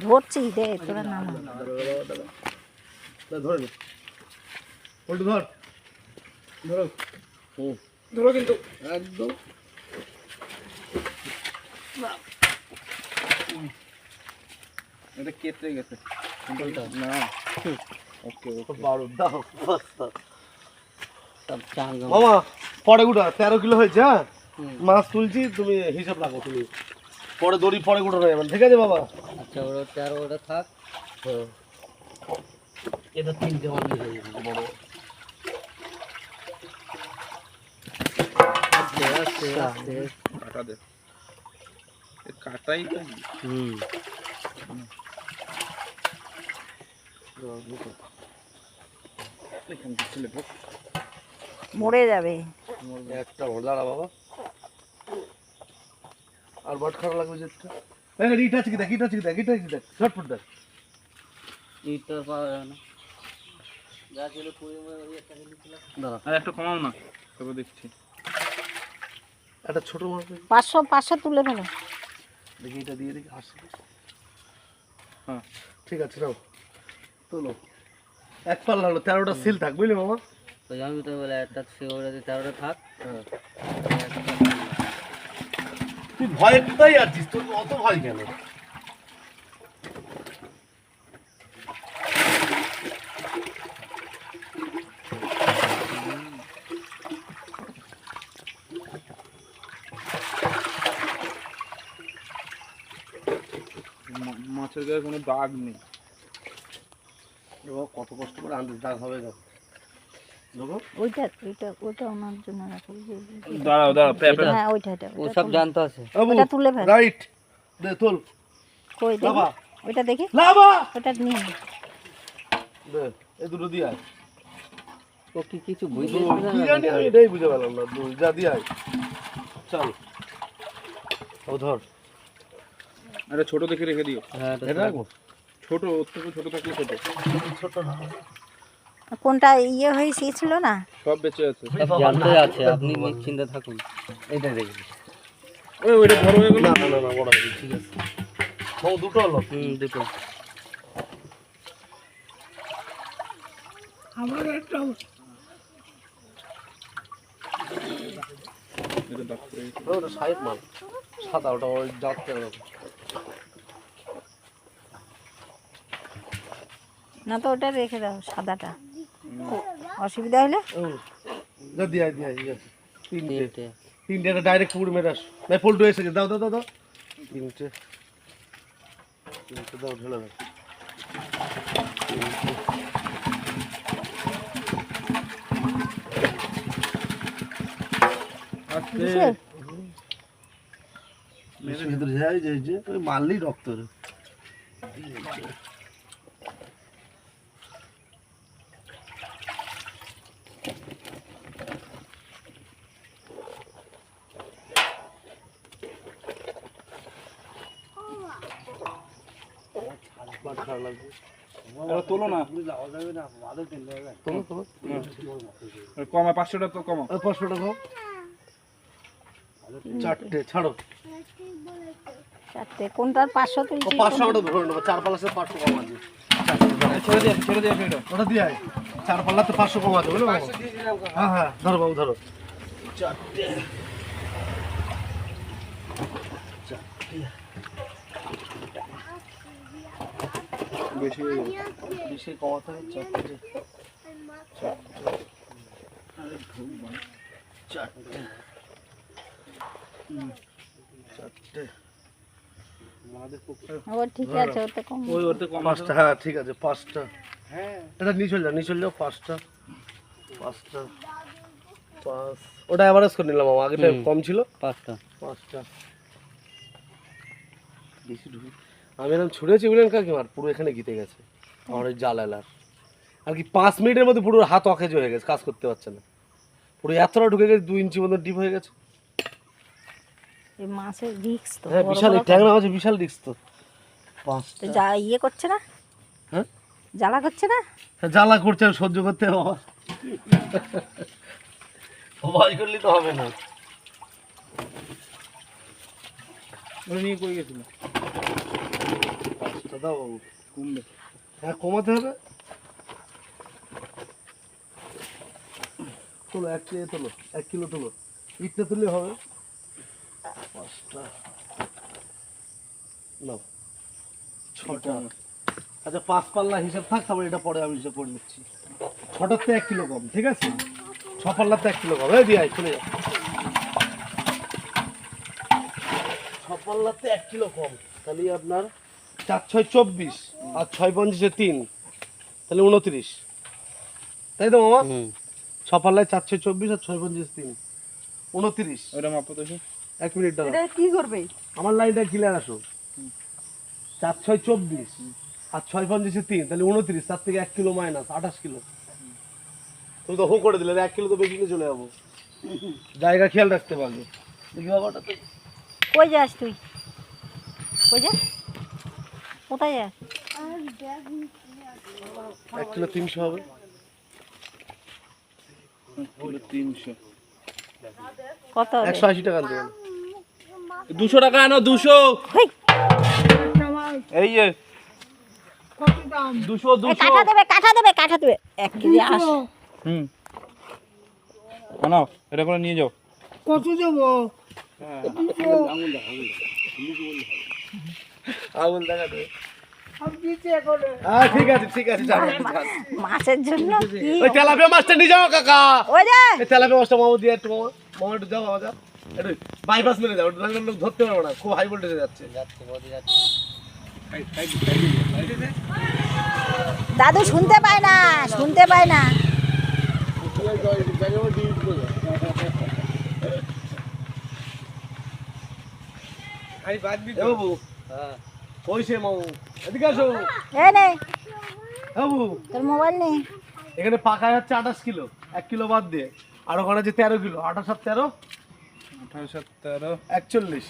ধরছি দে তোরা নাম ধরে নে পল্টু ধর ধরো ধরো কিন্তু একদম এটা কেটে গেছে না ওকে ওকে বারো দাও বস্তা সব চাঙ্গা মামা পরে গুটা 13 কিলো হয়েছে হ্যাঁ মাছ তুলছি তুমি হিসাব রাখো তুমি পরে দড়ি পরে গুটা হয়ে যাবে ঠিক আছে বাবা আচ্ছা ওটা 13 ওটা থাক হ্যাঁ এটা 3টে অনলি হয়ে যাবে বড় আস্তে আস্তে আস্তে কাটা দে এই কাটাই তো এখান থেকে ছেলে ঢোক মরে যাবে একটা দাঁড়া বাবা আর বট খারাপ লাগবে যেটা এই রিটা আছে কি দেখ রিটা আছে কি দেখ রিটা আছে কি দেখ ঝটপট দেখ এইটা পাওয়া যায় না যা ছিল পুরো ওই একটা দিছিলাম দাঁড়া আর একটু কমাও না তবে দেখছি একটা ছোট মাছ 500 তুলে ফেলো দেখি এটা দিয়ে দেখি আসে হ্যাঁ ঠিক আছে নাও তোলো এক পাল্লা হলো 13টা সিল থাক বুঝলি মামা তো আমি তো বলে একটা ওটা 13টা থাক হ্যাঁ তুই ভয়টাই আছিস তোর অত ভয় কেন মাছের গায়ে কোনো দাগ নেই এবার কত কষ্ট করে আনতে দাগ হবে না দেখো ওইটা ওনার জন্য রাখো দাঁড়াও দাঁড়াও হ্যাঁ ওইটা ও সব জানতো আছে ওটা তুলে ফেল রাইট দে তোল কই দেখি লাবা ওইটা দেখি লাবা ওটা নিয়ে নে। দে এই দুটো দিয়ে আয় ও কি কিছু বুঝতে কি জানি আমি এটাই বুঝে পেলাম না দুই যা দিয়ে আয় চল ও ধর আরে ছোট দেখে রেখে দিও হ্যাঁ এটা রাখবো ছোট ওর থেকে ছোট থাকলে ছোট ছোট না কোনটা ইয়ে হয়ে ছিল না সব বেঁচে আছে সব জানতে আছে আপনি নিশ্চিন্তে থাকুন এইটাই রেখে ওই ওইটা বড় হয়ে গেল না না না বড় হবে ঠিক আছে ও দুটো হলো দুটো এটা দাগ করে ওটা সাইড মাল সাদা ওটা ওই যাচ্ছে না তো ওটা রেখে দাও সাদাটা অসুবিধা হলে যা দিয়ে আয় ঠিক আছে তিনটে তিনটে ডাইরেক্ট পুরো মেরে আস নাই পল্টু এসে গেছে দাও দাও দাও দাও তিনটে দাও ঢেলে দাও কিসের? ভিতরে যাই যে ওই মারলেই রক্ত রে এবার তোলো না তোলো তোলো কমা 500 টাকা তো কমা 500 টাকা চারটে ছাড়ো চারটে কোনটার 500 তুলছি 500 টাকা ধরে নেবো চার পাল্লা 500 কম আছে ছেড়ে দিয়ে সেটা ওটা দিয়ে আয় চার পাল্লাতে 500 কম আছে বুঝলো হ্যাঁ হ্যাঁ ধরো বাবু ধরো চারটে বেশি হয়ে গেল বেশি কমাতে হয় চারটে চারটে চারটে ও ঠিক আছে ওতে কম ওই ওতে কম আছে 5টা হ্যাঁ ঠিক আছে 5টা হ্যাঁ এটা নিচে যাও 5টা 5টা 5 ওটা এভারেজ করে নিলাম আগেটা কম ছিল 5টা বেশি ঢুকে আমি এরকম ছুঁড়েছি বুঝলেন কাকিমার পুরো এখানে গিতে গেছে আমার ওই জাল এলার আর কি 5 মিনিটের মধ্যে পুরো হাত অকেজ হয়ে গেছে কাজ করতে পারছে না পুরো এতটা ঢুকে গেছে 2 ইঞ্চি মতো ডিপ হয়ে গেছে এই মাছের রিস্ক তো হ্যাঁ বিশাল ট্যাংরা মাছ বিশাল রিস্ক তো 5টা যা ইয়ে করছে না হ্যাঁ জ্বালা করছে না জ্বালা করছে সহ্য করতে হবে ভয় করলে তো হবে না ওই নিয়ে কই গেছিল আচ্ছা দাও বাবু। কমবে। হ্যাঁ কমাতে হবে। তোলো 1 কেজি তোলো, 1 কিলো তোলো, ইটটা তুললে হবে। 5টা নাও, 6টা। আচ্ছা 5 পাল্লা হিসাব থাক, তারপর এটা পরে আমি হিসাব করে নিচ্ছি। 6টাতে 1 কিলো কম, ঠিক আছে? 6 পাল্লাতে 1 কিলো কম। এই দিয়ে চলে যা। 6 পাল্লাতে 1 কিলো কম, তাহলে আপনার 4 6 24 আর 6 5 3, তাহলে 29, তাই তো মামা? 6 পাল্লায় 4 6 24 আর 6 5 3, 29। ওটা মাপো তো। 1 মিনিট দাঁড়াও, এটা কি করবে? আমার লাইনটা ক্লিয়ার আসো। 4 6 24 আর 6 5 3, তাহলে 29, তার থেকে 1 কিলো মাইনাস 28 কিলো। তুমি তো হো করে দিলে, 1 কিলো তো বেশি নিয়ে চলে যাবো। জায়গা খেয়াল রাখতে পারবে। দেখি বাবাটা তো কই যাস তুই? কই যাস? কোথায় যাস? 1 কিলো 300 হবে। 300। কত হবে? 180 টাকা দেবেন। 200 টাকা আনো, 200। হেই, এই যে 200 এই কাঠা দেবে, কাঠা দেবে, কাঠা দেবে। 1 কেজি আস। হুম, আনো, এটা করে নিয়ে যাও। কত দেবো? আঙুল দেখা দেবে। আমি দিচ্ছি এখন। হ্যাঁ ঠিক আছে ঠিক আছে, যাও। মাছের জন্য কি? ওই তেলাপিয়া মাছটা নিয়ে যাও কাকা। ওই যে এই তেলাপিয়া মাছটা মামা দিয়ে একটু, মামা মামা একটু যাও, বাবা যাও একটু, বাইপাস মেরে যাও, নাহলে লোক ধরতে পারবে না, খুব হাই ভোল্টেজে যাচ্ছে। দাদু শুনতে পায় না, শুনতে পায় না। এ বাবু, ওই সে মামু, এদিকে আসো। এই নে, বাবু তোর মোবাইল নেই। এখানে পাকায় হচ্ছে 28 কিলো, 1 কিলো বাদ দিয়ে, আর ওখানে যে 13 কিলো, 28 আর 13 18 17 41।